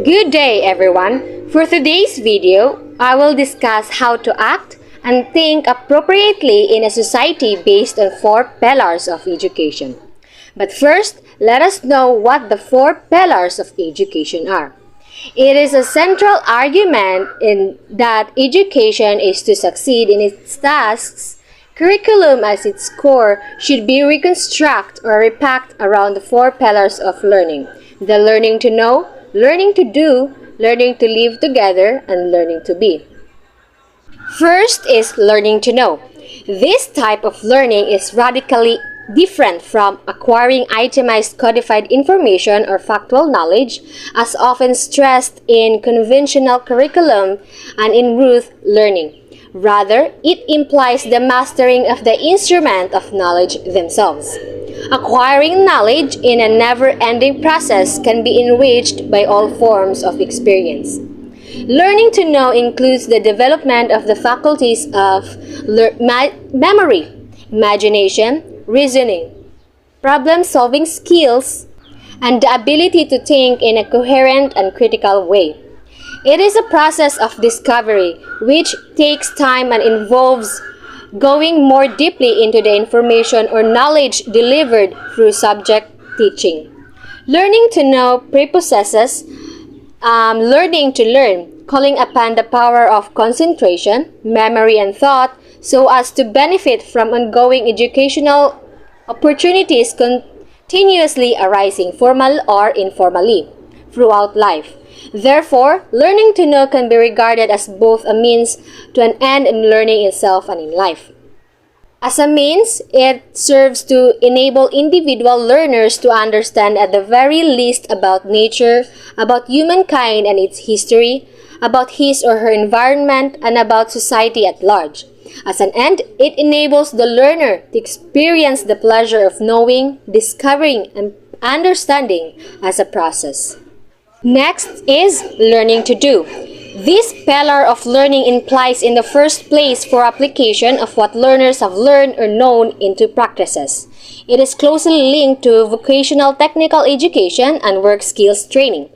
Good day, everyone. For today's video, I will discuss how to act and think appropriately in a society based on four pillars of education. But first, let us know what the four pillars of education are. It is a central argument in that education is to succeed in its tasks. Curriculum as its core should be reconstructed or repacked around the four pillars of learning: the learning to know, learning to do, learning to live together, and learning to be. First is learning to know. This type of learning is radically different from acquiring itemized codified information or factual knowledge, as often stressed in conventional curriculum and in rote learning. Rather, it implies the mastering of the instrument of knowledge themselves. Acquiring knowledge in a never-ending process can be enriched by all forms of experience. Learning to know includes the development of the faculties of memory, imagination, reasoning, problem-solving skills, and the ability to think in a coherent and critical way. It is a process of discovery which takes time and involves going more deeply into the information or knowledge delivered through subject teaching. Learning to know prepossesses learning to learn, calling upon the power of concentration, memory, and thought so as to benefit from ongoing educational opportunities continuously arising, formal or informally, throughout life. Therefore, learning to know can be regarded as both a means to an end in learning itself and in life. As a means, it serves to enable individual learners to understand at the very least about nature, about humankind and its history, about his or her environment, and about society at large. As an end, it enables the learner to experience the pleasure of knowing, discovering, and understanding as a process. Next is learning to do. This pillar of learning implies in the first place for application of what learners have learned or known into practices. It is closely linked to vocational technical education and work skills training.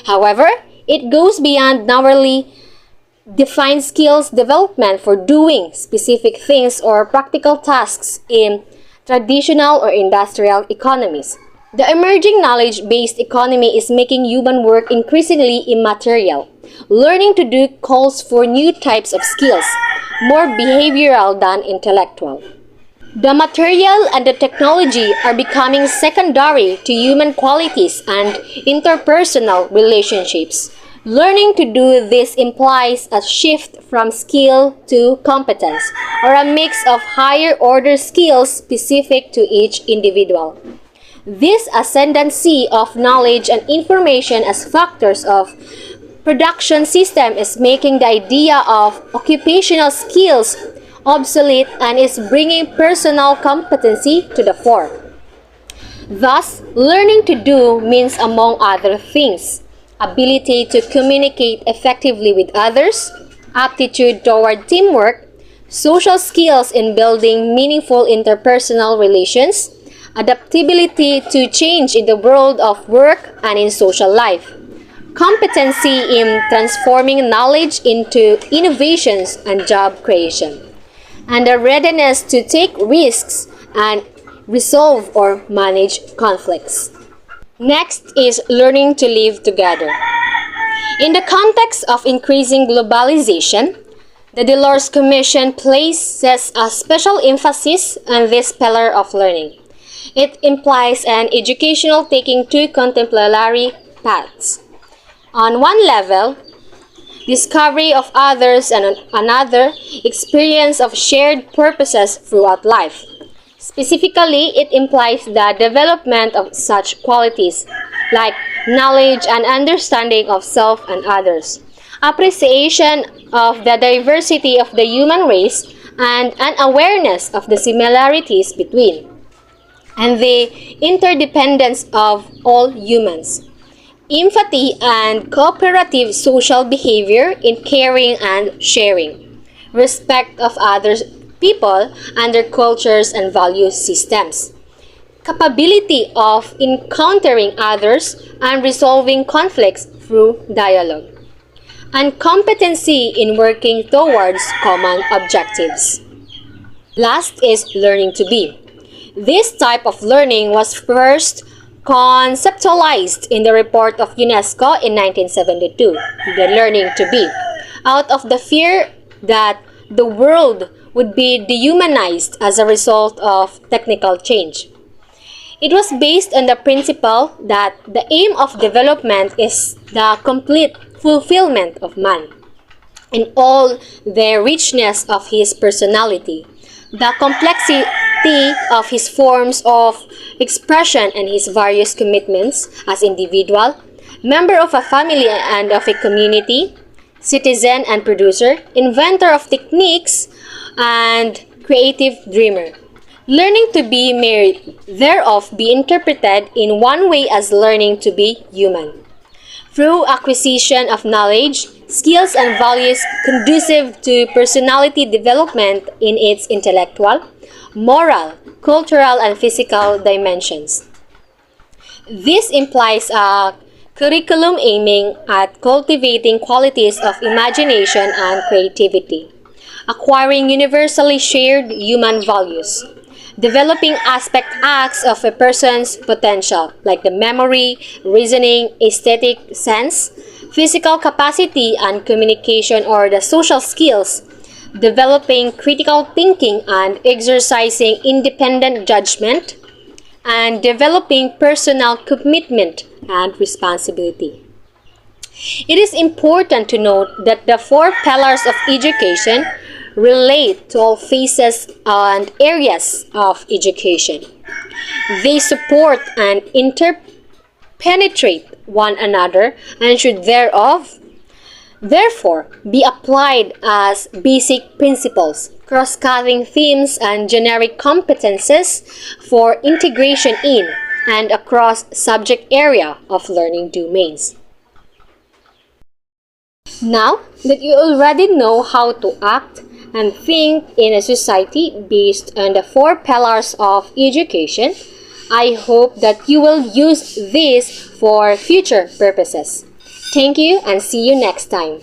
However, it goes beyond narrowly defined skills development for doing specific things or practical tasks in traditional or industrial economies. The emerging knowledge-based economy is making human work increasingly immaterial. Learning to do calls for new types of skills, more behavioral than intellectual. The material and the technology are becoming secondary to human qualities and interpersonal relationships. Learning to do this implies a shift from skill to competence, or a mix of higher-order skills specific to each individual. This ascendancy of knowledge and information as factors of production system is making the idea of occupational skills obsolete and is bringing personal competency to the fore. Thus, learning to do means, among other things, ability to communicate effectively with others, aptitude toward teamwork, social skills in building meaningful interpersonal relations, adaptability to change in the world of work and in social life, competency in transforming knowledge into innovations and job creation, and a readiness to take risks and resolve or manage conflicts. Next is learning to live together. In the context of increasing globalization, the Delors Commission places a special emphasis on this pillar of learning. It implies an educational taking two contemporary paths. On one level, discovery of others, and on another, experience of shared purposes throughout life. Specifically, it implies the development of such qualities like knowledge and understanding of self and others, appreciation of the diversity of the human race, and an awareness of the similarities between and the interdependence of all humans. Empathy and cooperative social behavior in caring and sharing. Respect of other people and their cultures and value systems. Capability of encountering others and resolving conflicts through dialogue, and competency in working towards common objectives. Last is learning to be. This type of learning was first conceptualized in the report of UNESCO in 1972, the learning to be, out of the fear that the world would be dehumanized as a result of technical change. It was based on the principle that the aim of development is the complete fulfillment of man in all the richness of his personality, the complexity of his forms of expression and his various commitments as individual, member of a family and of a community, citizen and producer, inventor of techniques, and creative dreamer. Learning to be may thereof be interpreted in one way as learning to be human, through acquisition of knowledge, skills, and values conducive to personality development in its intellectual, moral, cultural, and physical dimensions. This implies a curriculum aiming at cultivating qualities of imagination and creativity, acquiring universally shared human values, developing acts of a person's potential, like the memory, reasoning, aesthetic sense, physical capacity and communication or the social skills, developing critical thinking and exercising independent judgment, and developing personal commitment and responsibility. It is important to note that the four pillars of education relate to all phases and areas of education. They support and interpenetrate one another and should therefore be applied as basic principles, cross-cutting themes, and generic competences for integration in and across subject area of learning domains. Now that you already know how to act and think in a society based on the four pillars of education, I hope that you will use this for future purposes. Thank you and see you next time.